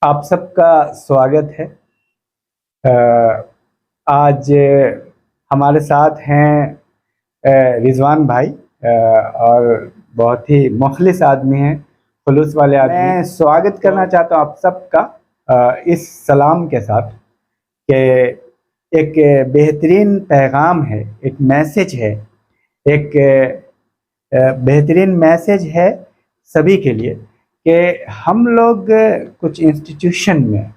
आप सबका स्वागत है। आज हमारे साथ हैं रिजवान भाई और बहुत ही मुखलिस आदमी हैं, खुलूस वाले आदमी। मैं स्वागत करना चाहता हूँ आप सबका इस सलाम के साथ कि एक बेहतरीन पैगाम है, एक मैसेज है, एक बेहतरीन मैसेज है सभी के लिए कि हम लोग कुछ इंस्टीट्यूशन में,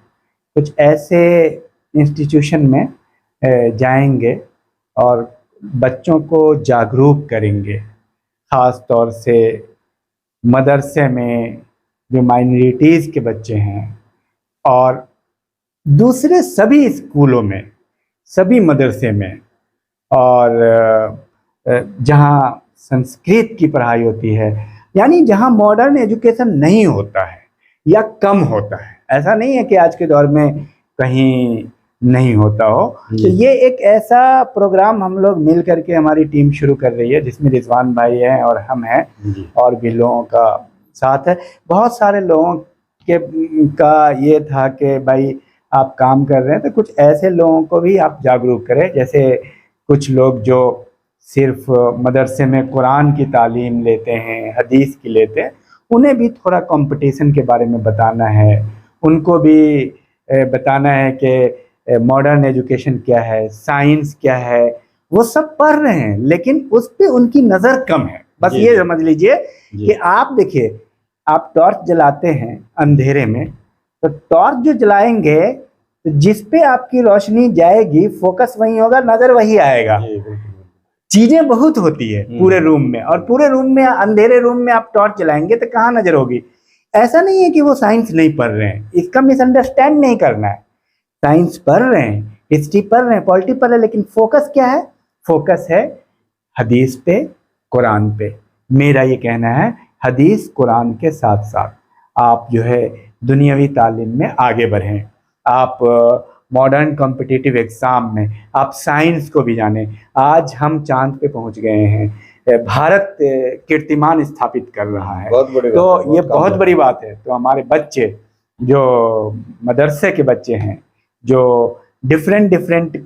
कुछ ऐसे इंस्टीट्यूशन में जाएंगे और बच्चों को जागरूक करेंगे। ख़ास तौर से मदरसे में जो माइनॉरिटीज़ के बच्चे हैं और दूसरे सभी स्कूलों में, सभी मदरसे में, और जहाँ संस्कृत की पढ़ाई होती है, यानी जहाँ मॉडर्न एजुकेशन नहीं होता है या कम होता है। ऐसा नहीं है कि आज के दौर में कहीं नहीं होता हो। तो ये एक ऐसा प्रोग्राम हम लोग मिल करके हमारी टीम शुरू कर रही है, जिसमें रिजवान भाई हैं और हम हैं और भी लोगों का साथ है। बहुत सारे लोगों के का ये था कि भाई आप काम कर रहे हैं तो कुछ ऐसे लोगों को भी आप जागरूक करें। जैसे कुछ लोग जो सिर्फ मदरसे में कुरान की तालीम लेते हैं, हदीस की लेते हैं, उन्हें भी थोड़ा कंपटीशन के बारे में बताना है। उनको भी बताना है कि मॉडर्न एजुकेशन क्या है, साइंस क्या है। वो सब पढ़ रहे हैं लेकिन उस पर उनकी नज़र कम है। बस ये समझ लीजिए कि आप देखिए, आप टॉर्च जलाते हैं अंधेरे में, तो टॉर्च जो जलाएंगे तो जिस पे आपकी रोशनी जाएगी, फोकस वही होगा, नज़र वही आएगा। चीजें बहुत होती है पूरे रूम में, और पूरे रूम में, अंधेरे रूम में आप टॉर्च जलाएंगे तो कहाँ नजर होगी। ऐसा नहीं है कि वो साइंस नहीं पढ़ रहे हैं, इसका मिसअंडरस्टैंड नहीं करना है। साइंस पढ़ रहे हैं, हिस्ट्री पढ़ रहे हैं, पॉलिटी पढ़ रहे हैं, लेकिन फोकस क्या है? फोकस है हदीस पे, कुरान पे। मेरा ये कहना है, हदीस कुरान के साथ साथ आप जो है दुनियावी तालीम में आगे बढ़ें। आप मॉडर्न कॉम्पिटिटिव एग्ज़ाम में आप साइंस को भी जानें। आज हम चांद पे पहुंच गए हैं, भारत कीर्तिमान स्थापित कर रहा है, तो ये बहुत बड़ी बात है। तो हमारे बच्चे जो मदरसे के बच्चे हैं, जो डिफरेंट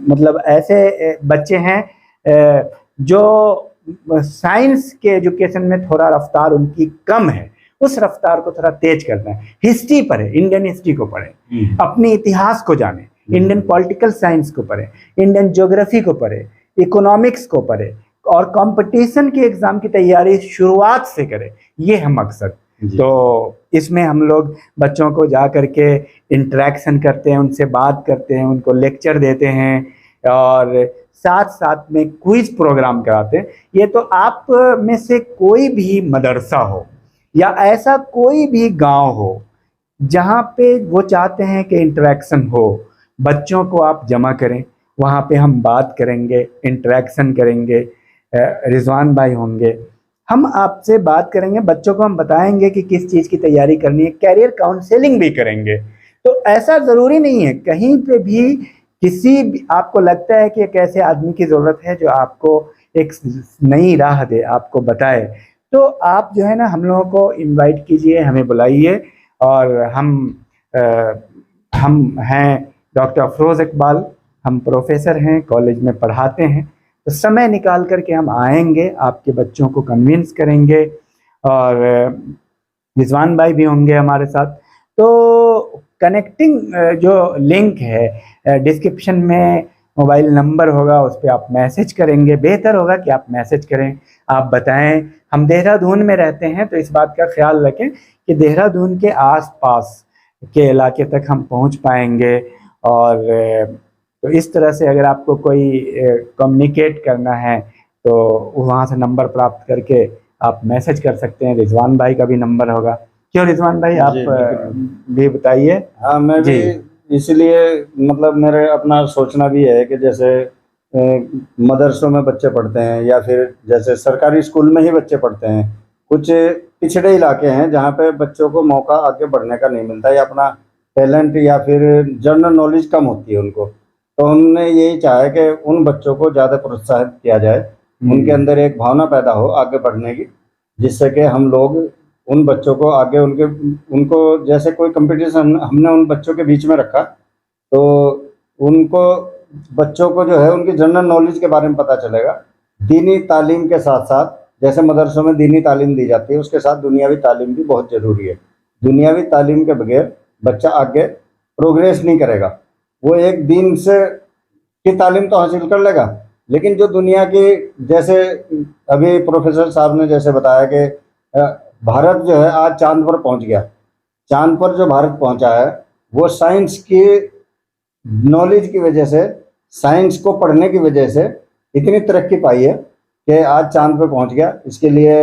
मतलब ऐसे बच्चे हैं जो साइंस के एजुकेशन में थोड़ा रफ्तार उनकी कम है, उस रफ्तार को थोड़ा तेज करना है। हिस्ट्री पढ़े, इंडियन हिस्ट्री को पढ़े, अपने इतिहास को जाने, इंडियन पॉलिटिकल साइंस को पढ़े, इंडियन ज्योग्राफी को पढ़े, इकोनॉमिक्स को पढ़े, और कंपटीशन के एग्जाम की तैयारी शुरुआत से करें। ये है मकसद। तो इसमें हम लोग बच्चों को जा करके इंटरेक्शन करते हैं, उनसे बात करते हैं, उनको लेक्चर देते हैं और साथ साथ में क्विज प्रोग्राम कराते हैं। ये तो आप में से कोई भी मदरसा हो या ऐसा कोई भी गांव हो जहां पे वो चाहते हैं कि इंटरेक्शन हो, बच्चों को आप जमा करें, वहां पे हम बात करेंगे, इंटरेक्शन करेंगे। रिजवान भाई होंगे, हम आपसे बात करेंगे, बच्चों को हम बताएंगे कि किस चीज़ की तैयारी करनी है, कैरियर काउंसलिंग भी करेंगे। तो ऐसा ज़रूरी नहीं है, कहीं पे भी किसी भी आपको लगता है कि एक ऐसे आदमी की ज़रूरत है जो आपको एक नई राह दे, आपको बताए, तो आप जो है ना हम लोगों को इनवाइट कीजिए, हमें बुलाइए। और हम हैं डॉक्टर अफरोज़ इकबाल, हम प्रोफेसर हैं, कॉलेज में पढ़ाते हैं। तो समय निकाल करके हम आएंगे, आपके बच्चों को कन्विंस करेंगे, और रिजवान भाई भी होंगे हमारे साथ। तो कनेक्टिंग जो लिंक है डिस्क्रिप्शन में मोबाइल नंबर होगा, उस पर आप मैसेज करेंगे। बेहतर होगा कि आप मैसेज करें, आप बताएं। हम देहरादून में रहते हैं, तो इस बात का ख्याल रखें कि देहरादून के आसपास के इलाके तक हम पहुंच पाएंगे। और तो इस तरह से अगर आपको कोई कम्युनिकेट करना है तो वहाँ से नंबर प्राप्त करके आप मैसेज कर सकते हैं। रिजवान भाई का भी नंबर होगा। क्यों रिजवान भाई, आप भी बताइए। हाँ, मैं भी इसलिए मतलब मेरे अपना सोचना भी है कि जैसे मदरसों में बच्चे पढ़ते हैं या फिर जैसे सरकारी स्कूल में ही बच्चे पढ़ते हैं, कुछ पिछड़े इलाके हैं जहाँ पे बच्चों को मौका आगे बढ़ने का नहीं मिलता, या अपना टैलेंट या फिर जनरल नॉलेज कम होती है उनको। तो हमने यही चाहा है कि उन बच्चों को ज़्यादा प्रोत्साहित किया जाए, उनके अंदर एक भावना पैदा हो आगे बढ़ने की, जिससे कि हम लोग उन बच्चों को आगे उनको जैसे कोई कंपटीशन हमने उन बच्चों के बीच में रखा, तो उनको बच्चों को जो है उनकी जनरल नॉलेज के बारे में पता चलेगा। दीनी तालीम के साथ साथ, जैसे मदरसों में दीनी तालीम दी जाती है, उसके साथ दुनियावी तालीम भी बहुत ज़रूरी है। दुनियावी तालीम के बगैर बच्चा आगे प्रोग्रेस नहीं करेगा। वो एक दीन से की तालीम तो हासिल कर लेगा, लेकिन जो दुनिया की, जैसे अभी प्रोफेसर साहब ने जैसे बताया कि भारत जो है आज चांद पर पहुंच गया। चांद पर जो भारत पहुंचा है वो साइंस की नॉलेज की वजह से, साइंस को पढ़ने की वजह से इतनी तरक्की पाई है कि आज चांद पर पहुंच गया। इसके लिए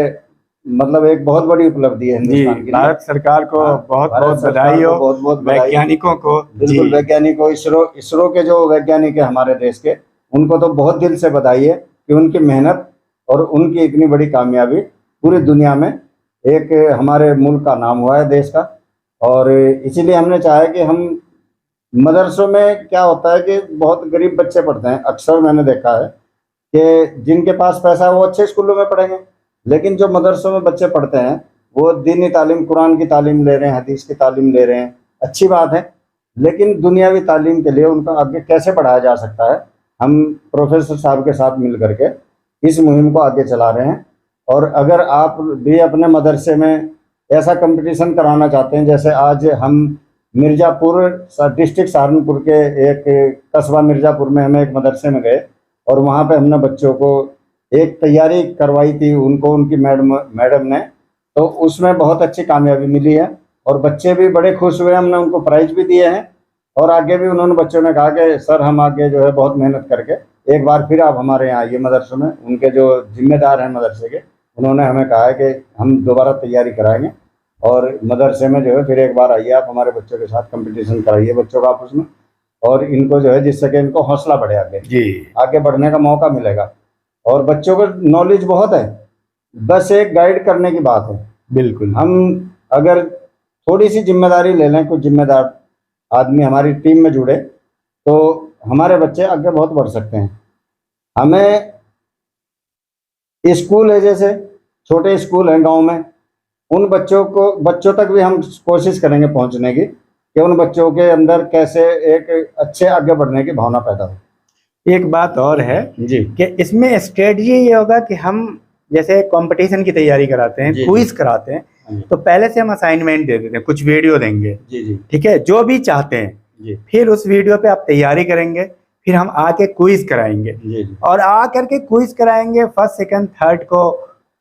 मतलब एक बहुत बड़ी उपलब्धि है जी, हिंदुस्तान की। भारत सरकार को बहुत भारत बहुत सरकार बधाई को हो, बहुत बहुत बधाई। वैज्ञानिकों को। बिल्कुल, जी, वैज्ञानिकों, इसरो के जो वैज्ञानिक है हमारे देश के, उनको तो बहुत दिल से बधाई है कि उनकी मेहनत और उनकी इतनी बड़ी कामयाबी पूरी दुनिया में एक हमारे मुल्क का नाम हुआ है, देश का। और इसीलिए हमने चाहा कि हम मदरसों में, क्या होता है कि बहुत गरीब बच्चे पढ़ते हैं, अक्सर मैंने देखा है कि जिनके पास पैसा है वो अच्छे स्कूलों में पढ़ेंगे, लेकिन जो मदरसों में बच्चे पढ़ते हैं वो दीनी तालीम, कुरान की तालीम ले रहे हैं, हदीस की तालीम ले रहे हैं, अच्छी बात है, लेकिन दुनियावी तालीम के लिए उनका आगे कैसे बढ़ाया जा सकता है, हम प्रोफेसर साहब के साथ मिल करके इस मुहिम को आगे चला रहे हैं। और अगर आप भी अपने मदरसे में ऐसा कंपटीशन कराना चाहते हैं, जैसे आज हम मिर्ज़ापुर डिस्ट्रिक्ट सहारनपुर के एक कस्बा मिर्ज़ापुर में हमें एक मदरसे में गए और वहाँ पे हमने बच्चों को एक तैयारी करवाई थी, उनको उनकी मैडम ने, तो उसमें बहुत अच्छी कामयाबी मिली है और बच्चे भी बड़े खुश हुए। हमने उनको प्राइज भी दिए हैं और आगे भी उन्होंने, बच्चों ने कहा कि सर हम आगे जो है बहुत मेहनत करके एक बार फिर आप हमारे यहाँ आइए मदरसे में। उनके जो जिम्मेदार हैं मदरसे के, उन्होंने हमें कहा है कि हम दोबारा तैयारी कराएंगे और मदरसे में जो है फिर एक बार आइए आप, हमारे बच्चों के साथ कंपटीशन कराइए बच्चों का आपस में, और इनको जो है जिससे कि इनको हौसला बढ़े, आगे बढ़ने का मौका मिलेगा। और बच्चों को नॉलेज बहुत है, बस एक गाइड करने की बात है। बिल्कुल। हम अगर थोड़ी सी जिम्मेदारी ले लें, कुछ जिम्मेदार आदमी हमारी टीम में जुड़े, तो हमारे बच्चे आगे बहुत बढ़ सकते हैं। हमें स्कूल है, जैसे छोटे स्कूल हैं गांव में, उन बच्चों तक भी हम कोशिश करेंगे पहुंचने की, कि उन बच्चों के अंदर कैसे एक अच्छे आगे बढ़ने की भावना पैदा हो। एक बात और है जी, कि इसमें स्ट्रेटजी ये होगा कि हम जैसे कंपटीशन की तैयारी कराते हैं, जी, क्विज कराते हैं, जी, तो पहले से हम असाइनमेंट दे देते हैं, कुछ वीडियो देंगे, जी, जी, ठीक है, जो भी चाहते हैं, जी, फिर उस वीडियो पे आप तैयारी करेंगे, फिर हम आके क्विज कराएंगे, जी, जी, और आ करके क्विज कराएंगे, फर्स्ट सेकंड थर्ड को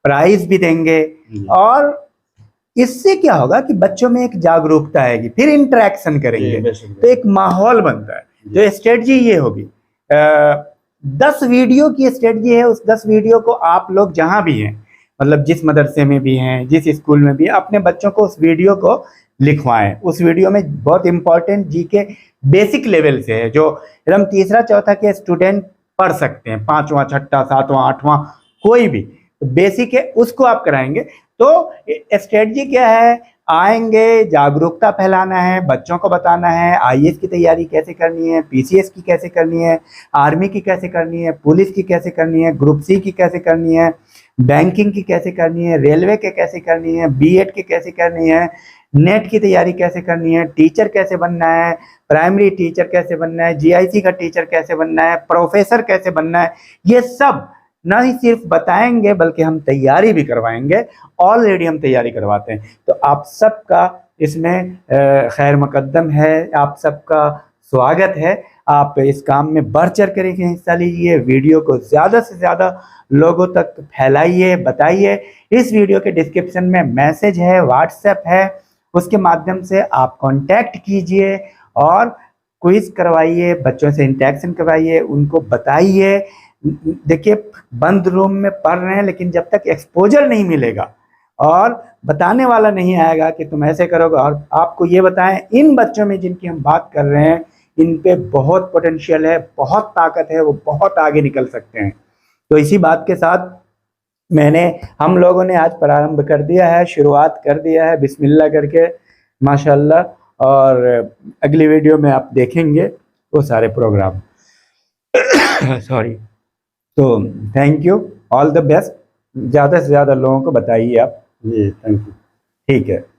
प्राइज भी देंगे। जी। और इससे क्या होगा कि बच्चों में एक जागरूकता आएगी, फिर इंटरेक्शन करेंगे, जी, बेशक, तो एक माहौल बनता है। जी। जो स्ट्रेटजी ये होगी, 10 वीडियो की स्ट्रेटजी है। उस 10 वीडियो को आप लोग जहां भी हैं, मतलब जिस मदरसे में भी हैं, जिस स्कूल में भी हैं, अपने बच्चों को उस वीडियो को लिखवाएं। उस वीडियो में बहुत इंपॉर्टेंट जी के बेसिक लेवल से है, जो एकदम तीसरा चौथा के स्टूडेंट पढ़ सकते हैं, 5वां 6वां 7वां 8वां कोई भी बेसिक है, उसको आप कराएंगे। तो स्ट्रेटजी क्या है, आएंगे, जागरूकता फैलाना है, बच्चों को बताना है आईएएस की तैयारी कैसे करनी है, पीसीएस की कैसे करनी है, आर्मी की कैसे करनी है, पुलिस की कैसे करनी है, ग्रुप सी की कैसे करनी है, बैंकिंग की कैसे करनी है, रेलवे के कैसे करनी है, बीएड की कैसे करनी है, नेट की तैयारी कैसे करनी है, टीचर कैसे बनना है, प्राइमरी टीचर कैसे बनना है, जीआईसी का टीचर कैसे बनना है, प्रोफेसर कैसे बनना है, ये सब ना ही सिर्फ बताएंगे बल्कि हम तैयारी भी करवाएंगे। ऑलरेडी हम तैयारी करवाते हैं। तो आप सबका इसमें खैर मुकद्दम है, आप सबका स्वागत है। आप इस काम में बढ़ चढ़ कर हिस्सा लीजिए, वीडियो को ज़्यादा से ज़्यादा लोगों तक फैलाइए, बताइए। इस वीडियो के डिस्क्रिप्शन में मैसेज है, व्हाट्सएप है, उसके माध्यम से आप कांटेक्ट कीजिए और क्विज करवाइए, बच्चों से इंटरेक्शन करवाइए, उनको बताइए। देखिए, बंद रूम में पढ़ रहे हैं, लेकिन जब तक एक्सपोजर नहीं मिलेगा और बताने वाला नहीं आएगा कि तुम ऐसे करोगे, और आपको ये बताएं, इन बच्चों में जिनकी हम बात कर रहे हैं, इन पे बहुत पोटेंशियल है, बहुत ताकत है, वो बहुत आगे निकल सकते हैं। तो इसी बात के साथ हम लोगों ने आज प्रारंभ कर दिया है, शुरुआत कर दिया है बिस्मिल्लाह करके, माशाल्लाह। और अगली वीडियो में आप देखेंगे वो सारे प्रोग्राम। सॉरी। तो thank you, all the best. ज़्यादा से ज़्यादा लोगों को बताइए आप। जी, थैंक यू। ठीक है।